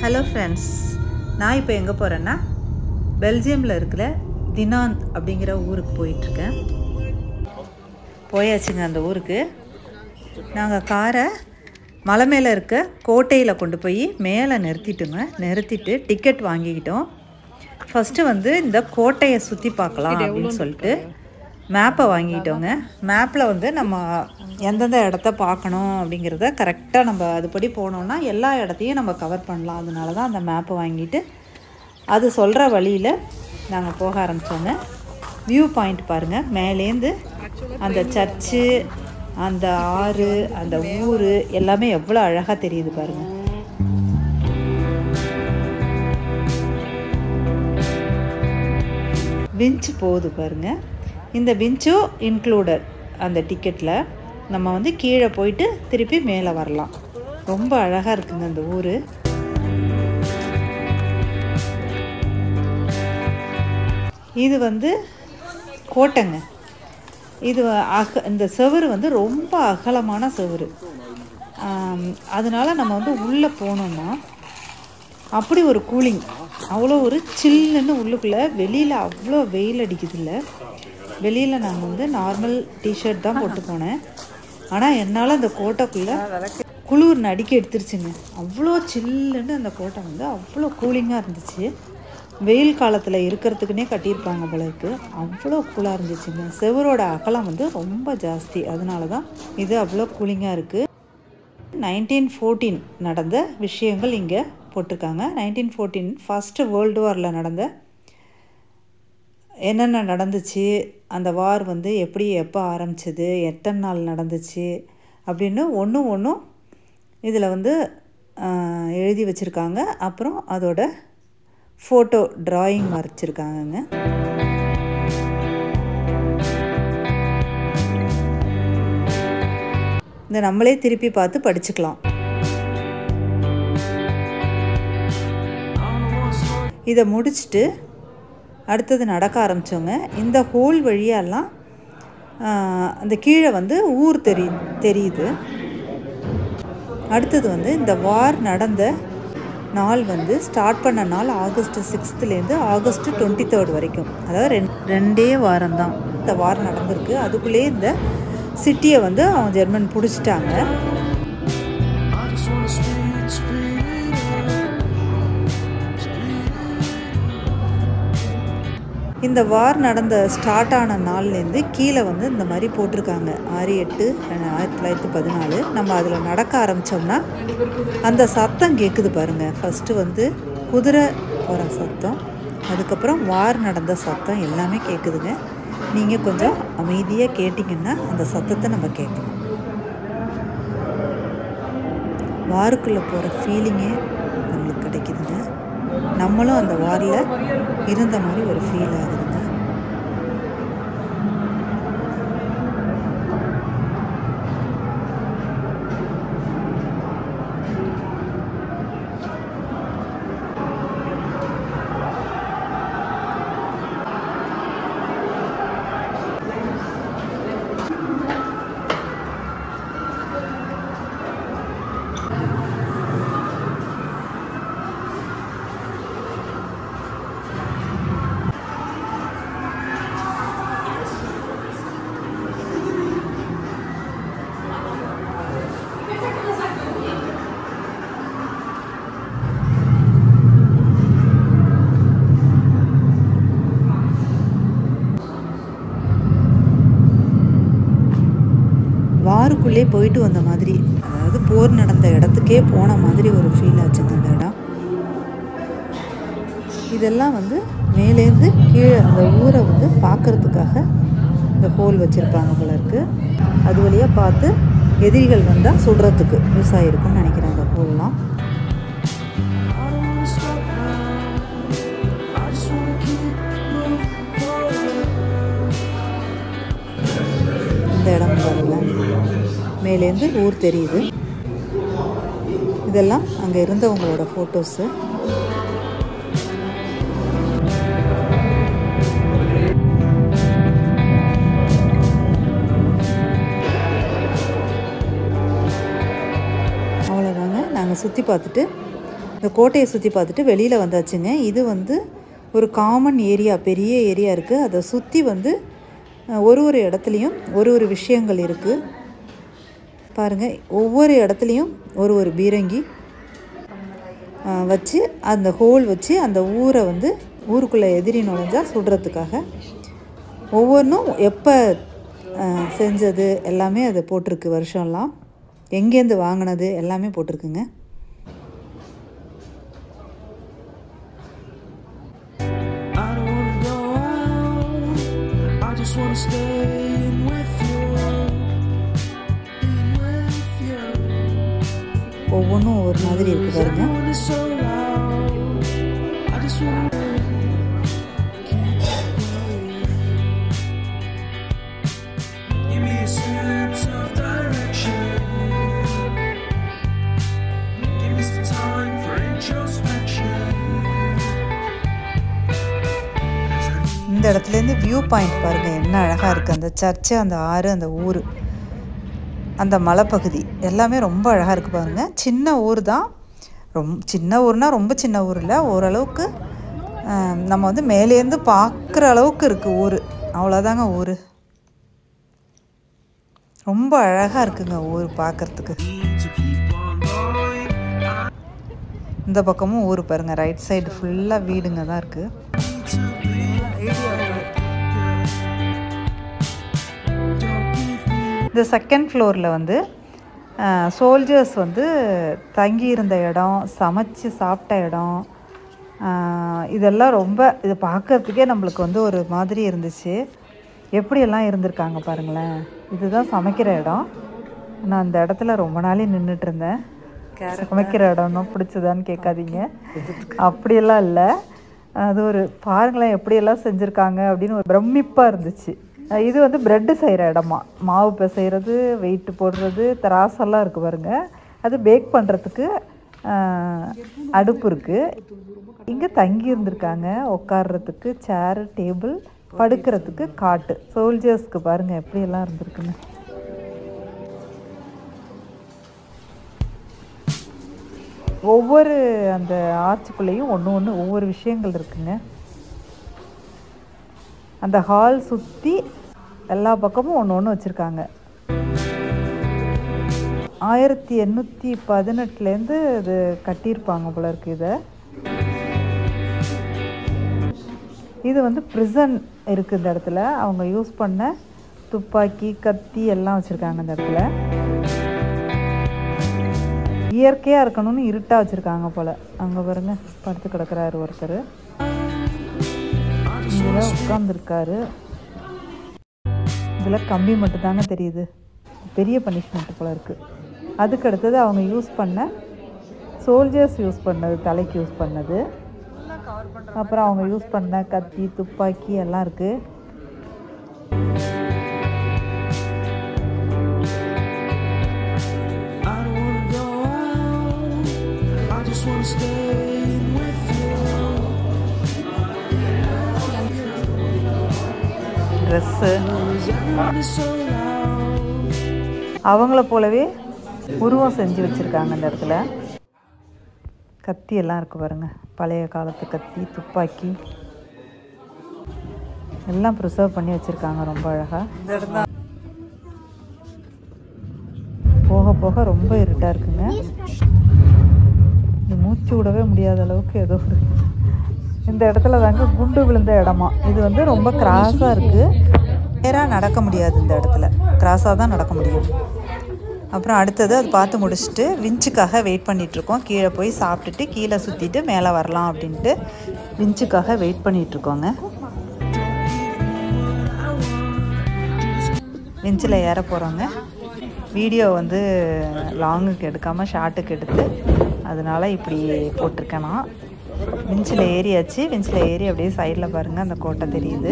Hello friends, நான் இப்போ எங்கே போகிறேன்னா பெல்ஜியமில் இருக்கிற தினாந்த் அப்படிங்கிற ஊருக்கு போயிட்டுருக்கேன். போயாச்சுங்க அந்த ஊருக்கு. நாங்கள் காரை மலை மேலே இருக்க கோட்டையில் கொண்டு போய் மேலே நிறுத்திட்டு டிக்கெட் வாங்கிக்கிட்டோம். ஃபஸ்ட்டு வந்து இந்த கோட்டையை சுற்றி பார்க்கலாம் அப்படின்னு சொல்லிட்டு மேப்பை வாங்கிட்டோங்க. மேப்பில் வந்து நம்ம எந்தெந்த இடத்த பார்க்கணும் அப்படிங்கிறத கரெக்டாக நம்ம அதுபடி போனோம்னா எல்லா இடத்தையும் நம்ம கவர் பண்ணலாம். அதனால தான் அந்த மேப்பை வாங்கிட்டு அது சொல்கிற வழியில் நாங்கள் போக ஆரம்பித்தோங்க. வியூ பாயிண்ட் பாருங்கள், மேலேருந்து அந்த சர்ச்சு, அந்த ஆறு, அந்த ஊர் எல்லாமே எவ்வளோ அழகாக தெரியுது பாருங்கள். விஞ்ச் போகுது பாருங்கள். இந்த விஞ்சும் இன்க்ளூடட் அந்த டிக்கெட்டில். நம்ம வந்து கீழே போயிட்டு திருப்பி மேலே வரலாம். ரொம்ப அழகாக இருக்குங்க அந்த ஊர். இது வந்து கோட்டைங்க. இது இந்த செவுரு வந்து ரொம்ப அகலமான செவுரு. அதனால் நம்ம வந்து உள்ளே போனோம்னா அப்படி ஒரு கூலிங், அவ்வளோ ஒரு சில்லுன்னு உள்ளுக்குள்ளே. வெளியில் அவ்வளோ வெயில் அடிக்குது. இல்லை, வெளியில் நாங்கள் வந்து நார்மல் டிஷர்ட் தான் போட்டு போனேன். ஆனால் என்னால் அந்த கோட்டைக்குள்ளே குளிர் நடுக்கி எடுத்துருச்சுங்க. அவ்வளோ சில்லுன்னு அந்த கோட்டை வந்து அவ்வளோ கூலிங்காக இருந்துச்சு. வெயில் காலத்தில் இருக்கிறதுக்குனே கட்டியிருப்பாங்க போல இருக்கு. அவ்வளோ கூலாக இருந்துச்சுங்க. செவரோட அகலம் வந்து ரொம்ப ஜாஸ்தி, அதனால தான் இது அவ்வளோ கூலிங்காக இருக்குது. 1914 நடந்த விஷயங்கள் இங்கே போட்டிருக்காங்க. 1914 ஃபஸ்ட்டு வேர்ல்டு வாரில் நடந்த என்னென்ன நடந்துச்சு, அந்த வார் வந்து எப்போ ஆரம்பிச்சது, எத்தனை நாள் நடந்துச்சு அப்படின்னு ஒன்றும் இதில் வந்து எழுதி வச்சுருக்காங்க. அப்புறம் அதோட ஃபோட்டோ ட்ராயிங் வரைச்சிருக்காங்கங்க. இந்த நம்மளே திருப்பி பார்த்து படிச்சுக்கலாம். இதை முடிச்சுட்டு அடுத்தது நடக்க ஆரம்பித்தோங்க. இந்த ஹோல் வழியெல்லாம் அந்த கீழே வந்து ஊர் தெரியுது. அடுத்தது வந்து இந்த வார் நடந்த நாள் வந்து ஸ்டார்ட் பண்ண நாள் ஆகஸ்ட் 6லேருந்து ஆகஸ்ட் 23 வரைக்கும். அதாவது ரெண்டே வாரம் தான் இந்த வார் நடந்திருக்கு. அதுக்குள்ளேயே இந்த சிட்டியை வந்து அவங்க ஜெர்மன் பிடிச்சிட்டாங்க. இந்த வார் ஸ்டார்ட் ஆன நாள்லேருந்து கீழே வந்து இந்த மாதிரி போட்டிருக்காங்க 6/8/1914. நம்ம அதில் நடக்க ஆரம்பித்தோம்னா அந்த சத்தம் கேட்குது பாருங்கள். ஃபஸ்ட்டு வந்து குதிரை போகிற சத்தம், அதுக்கப்புறம் வார் நடந்த சத்தம் எல்லாமே கேட்குதுங்க. நீங்கள் கொஞ்சம் அமைதியாக கேட்டிங்கன்னா அந்த சத்தத்தை நம்ம கேட்கலாம். வாருக்குள்ளே போகிற ஃபீலிங்கே நம்மளுக்கு கிடைக்குதுங்க. நம்மளும் அந்த வாரில் இருந்த மாதிரி ஒரு ஃபீல் ஆகுதுங்க. வாருக்குள்ளே போயிட்டு வந்த மாதிரி, அதாவது போர் நடந்த இடத்துக்கே போன மாதிரி ஒரு ஃபீல் ஆச்சுங்க அந்த இடம். இதெல்லாம் வந்து மேலேருந்து கீழே அந்த ஊரை வந்து பார்க்குறதுக்காக இந்த ஹோல் வச்சுருப்பாங்க போல இருக்குது. அது வழியாக பார்த்து எதிரிகள் வந்தால் சுடுறதுக்கு யூஸ் ஆகிருக்குன்னு நினைக்கிறேன் அந்த ஹோல்லாம். இந்த இடம் பாருங்கள், மேலேருந்து ஊர் தெரியுது. இதெல்லாம் அங்கே இருந்தவங்களோட ஃபோட்டோஸு. அவ்வளோதாங்க. நாங்கள் சுற்றி பார்த்துட்டு இந்த கோட்டையை சுற்றி பார்த்துட்டு வெளியில் வந்தாச்சுங்க. இது வந்து ஒரு காமன் ஏரியா, பெரிய ஏரியா இருக்குது. அதை சுற்றி வந்து ஒரு இடத்துலையும் ஒரு விஷயங்கள் இருக்குது பாருங்கள். ஒவ்வொரு இடத்துலையும் ஒரு பீரங்கி வச்சு அந்த ஹோல் வச்சு அந்த ஊரை வந்து ஊருக்குள்ளே எதிரி நுழைஞ்சா சுடுறதுக்காக ஒவ்வொன்றும் எப்போ செஞ்சது எல்லாமே அது போட்டிருக்கு. வருஷம்லாம் எங்கேருந்து வாங்கினது எல்லாமே போட்டிருக்குங்க. ஒவ்வொன்றும் ஒரு மாதிரி இருக்கு பாருங்க. இந்த இடத்துலேருந்து வியூ பாயிண்ட் பாருங்கள், என்ன அழகாக இருக்குது. அந்த சர்ச்சு, அந்த ஆறு, அந்த ஊர், அந்த மலைப்பகுதி எல்லாமே ரொம்ப அழகாக இருக்குது பாருங்கள். சின்ன ஊர் தான், சின்ன ஊர்னால் ரொம்ப சின்ன ஊர் இல்லை, ஓரளவுக்கு நம்ம வந்து மேலேருந்து பார்க்குற அளவுக்கு இருக்குது ஊர். அவ்வளோதாங்க ஊர். ரொம்ப அழகாக இருக்குங்க ஊர் பார்க்குறதுக்கு. இந்த பக்கமும் ஊர் பாருங்கள். ரைட் சைடு ஃபுல்லாக வீடுங்க தான் இருக்குது. இந்த செகண்ட் ஃப்ளோரில் வந்து சோல்ஜர்ஸ் வந்து தங்கியிருந்த இடம், சமைச்சு சாப்பிட்ட இடம், இதெல்லாம் ரொம்ப இது பார்க்குறதுக்கே நம்மளுக்கு வந்து ஒரு மாதிரி இருந்துச்சு. எப்படியெல்லாம் இருந்திருக்காங்க பாருங்களேன். இதுதான் சமைக்கிற இடம். நான் அந்த இடத்துல ரொம்ப நாளே நின்றுட்டு இருந்தேன். சமைக்கிற இடம்னா பிடிச்சதான்னு கேட்காதீங்க, அப்படியெல்லாம் இல்லை. அது ஒரு பாருங்களேன் எப்படியெல்லாம் செஞ்சுருக்காங்க அப்படின்னு ஒரு பிரமிப்பாக இருந்துச்சு. இது வந்து ப்ரெட்டு செய்கிற இடமா, மாவு பிசைகிறது, வெயிட்டு போடுறது, தராசெல்லாம் இருக்குது பாருங்கள். அது பேக் பண்ணுறதுக்கு அடுப்பு இருக்குது. இங்கே தங்கி இருந்திருக்காங்க. உட்கார்றதுக்கு சேரு, டேபிள், படுக்கிறதுக்கு காட்டு. சோல்ஜர்ஸ்க்கு பாருங்கள் எப்படியெல்லாம் இருந்திருக்குன்னு. ஒவ்வொரு அந்த ஆர்ச்சுக்குள்ளேயும் ஒவ்வொரு விஷயங்கள் இருக்குங்க. அந்த ஹால் சுற்றி எல்லா பக்கமும் ஒன்று வச்சுருக்காங்க. 1818 இது கட்டியிருப்பாங்க போல இருக்குது. இது வந்து ப்ரிசன் இருக்குது இந்த இடத்துல. அவங்க யூஸ் பண்ண துப்பாக்கி, கத்தி எல்லாம் வச்சுருக்காங்க இந்த இடத்துல. இயற்கையாக இருக்கணும்னு இருட்டாக வச்சுருக்காங்க போல். அங்கே பாருங்க படுத்து கிடக்கிறாரு ஒருத்தர், இங்கே உட்காந்துருக்காரு. இதில் கம்பி மட்டும்தாங்க தெரியுது. பெரிய பனிஷ்மெண்ட் போல் இருக்குது. அதுக்கு அடுத்தது அவங்க யூஸ் பண்ண சோல்ஜர்ஸ் யூஸ் பண்ணது, தலைக்கு யூஸ் பண்ணது, அப்புறம் அவங்க யூஸ் பண்ண கத்தி, துப்பாக்கி எல்லாம் இருக்குது. ட்ரெஸ்ஸு அவங்கள போலவே உருவம் செஞ்சு வச்சுருக்காங்க இந்த இடத்துல. கத்தி எல்லாம் இருக்குது பாருங்கள். பழைய காலத்து கத்தி, துப்பாக்கி எல்லாம் ப்ரிசர்வ் பண்ணி வச்சுருக்காங்க ரொம்ப அழகாக. இந்த இடத்துல போக போக ரொம்ப இருட்டாக இருக்குங்க. இது மூச்சு விடவே முடியாத அளவுக்கு ஏதோ ஒரு இந்த இடத்துல தாங்க குண்டு விழுந்த இடமா. இது வந்து ரொம்ப கிராஸாக இருக்குது. நேராக நடக்க முடியாது இந்த இடத்துல, கிராஸாக தான் நடக்க முடியும். அப்புறம் அடுத்தது அது பார்த்து முடிச்சுட்டு விஞ்சுக்காக வெயிட் பண்ணிகிட்ருக்கோம். கீழே போய் சாப்பிட்டுட்டு கீழே சுற்றிட்டு மேலே வரலாம் அப்படின்ட்டு விஞ்சுக்காக வெயிட் பண்ணிகிட்ருக்கோங்க. விஞ்சில் ஏற போகிறோங்க. வீடியோ வந்து லாங்குக்கு எடுக்காமல் ஷார்ட்டுக்கு எடுத்து அதனால் இப்படி போட்டிருக்கேன் நான். விஞ்சில் ஏறியாச்சு. விஞ்சில் ஏறி அப்படியே சைடில் பாருங்கள் அந்த கோட்டை தெரியுது.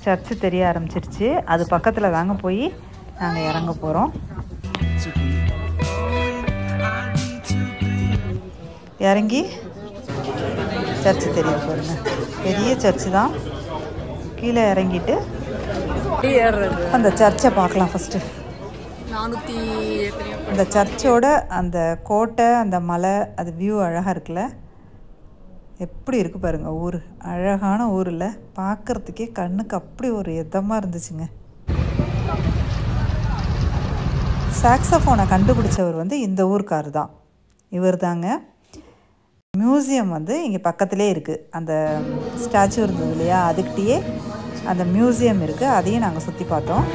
சர்ச்சு தெரிய ஆரம்பிச்சிருச்சு. அது பக்கத்தில் தாங்க போய் நாங்கள் இறங்க போகிறோம். இறங்கி சர்ச்சு தெரியுது பாருங்கள். பெரிய சர்ச்சு தான். கீழே இறங்கிட்டு அந்த சர்ச்சை பார்க்கலாம் ஃபஸ்ட்டு. அந்த சர்ச்சோட அந்த கோட்டை, அந்த மலை, அது வியூ அழகாக இருக்குல்ல. எப்படி இருக்குது பாருங்கள் ஊர். அழகான ஊரில் பார்க்குறதுக்கே கண்ணுக்கு அப்படி ஒரு இதமாக இருந்துச்சுங்க. சாக்ஸோஃபோனை கண்டுபிடிச்சவர் வந்து இந்த ஊருக்கார் தான். இவர் தாங்க. மியூசியம் வந்து இங்கே பக்கத்துலேயே இருக்குது. அந்த ஸ்டாச்சு இருந்தது இல்லையா, அதுக்கிட்டேயே அந்த மியூசியம் இருக்குது. அதையும் நாங்கள் சுற்றி பார்த்தோம்.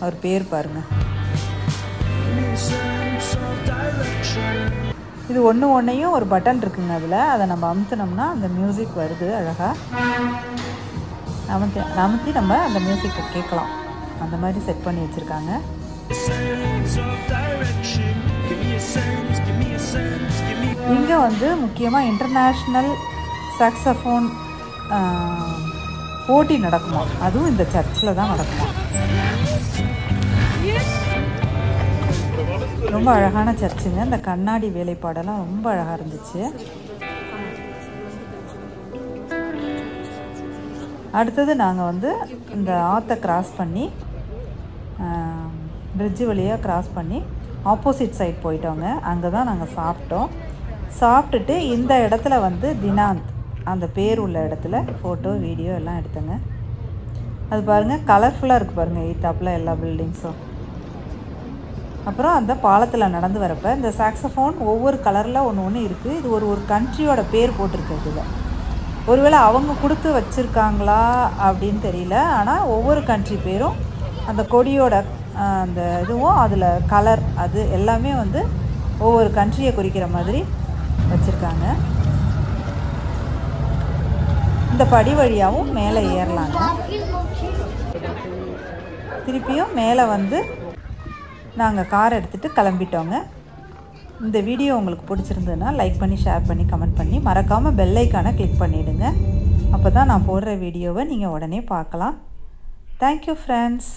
அவர் பேர் பாருங்க. இது ஒன்றையும் ஒரு பட்டன் இருக்குங்க அதில். அதை நம்ம அமுத்தினோம்னா அந்த மியூசிக் வருது அழகாக. அமுத்தி நம்ம அந்த மியூசிக்கை கேட்கலாம். அந்த மாதிரி செட் பண்ணி வச்சுருக்காங்க. இங்கே வந்து முக்கியமாக இன்டர்நேஷ்னல் சாக்ஸோஃபோன் போட்டி நடக்குமா. அதுவும் இந்த சர்ச்சில் தான் நடக்குமா. ரொம்ப அழகான சர்ச்சுங்க. இந்த கண்ணாடி வேலைப்பாடெல்லாம் ரொம்ப அழகாக இருந்துச்சு. அடுத்தது நாங்கள் வந்து இந்த ஆற்றை கிராஸ் பண்ணி பிரிட்ஜு வழியாக கிராஸ் பண்ணி ஆப்போசிட் சைட் போயிட்டோங்க. அங்கே தான் நாங்கள் சாப்பிட்டோம். சாப்பிட்டுட்டு இந்த இடத்துல வந்து தினாந்த் அந்த பேர் உள்ள இடத்துல ஃபோட்டோ வீடியோ எல்லாம் எடுத்தேங்க. அது பாருங்கள் கலர்ஃபுல்லாக இருக்குது பாருங்கள் எய்த்தாப்பில் எல்லா பில்டிங்ஸும். அப்புறம் அந்த பாலத்தில் நடந்து வரப்போ இந்த சாக்ஸோஃபோன் ஒவ்வொரு கலரில் ஒன்று இருக்குது. இது ஒரு கண்ட்ரியோட பேர் போட்டிருக்கு. இதில் ஒருவேளை அவங்க கொடுத்து வச்சுருக்காங்களா அப்படின்னு தெரியல. ஆனால் ஒவ்வொரு கண்ட்ரி பேரும் அந்த கொடியோட அந்த இதுவும் அதில் கலர் அது எல்லாமே வந்து ஒவ்வொரு கண்ட்ரியை குறிக்கிற மாதிரி வச்சுருக்காங்க. இந்த படி வழியாகவும் மேலே ஏறலாங்க. திருப்பியும் மேலே வந்து நாங்கள் கார் எடுத்துகிட்டு கிளம்பிட்டோங்க. இந்த வீடியோ உங்களுக்கு பிடிச்சிருந்ததுன்னா லைக் பண்ணி, ஷேர் பண்ணி, கமெண்ட் பண்ணி, மறக்காமல் பெல் ஐக்கானை கிளிக் பண்ணிவிடுங்க. அப்போ தான் நான் போடுற வீடியோவை நீங்கள் உடனே பார்க்கலாம். Thank you friends.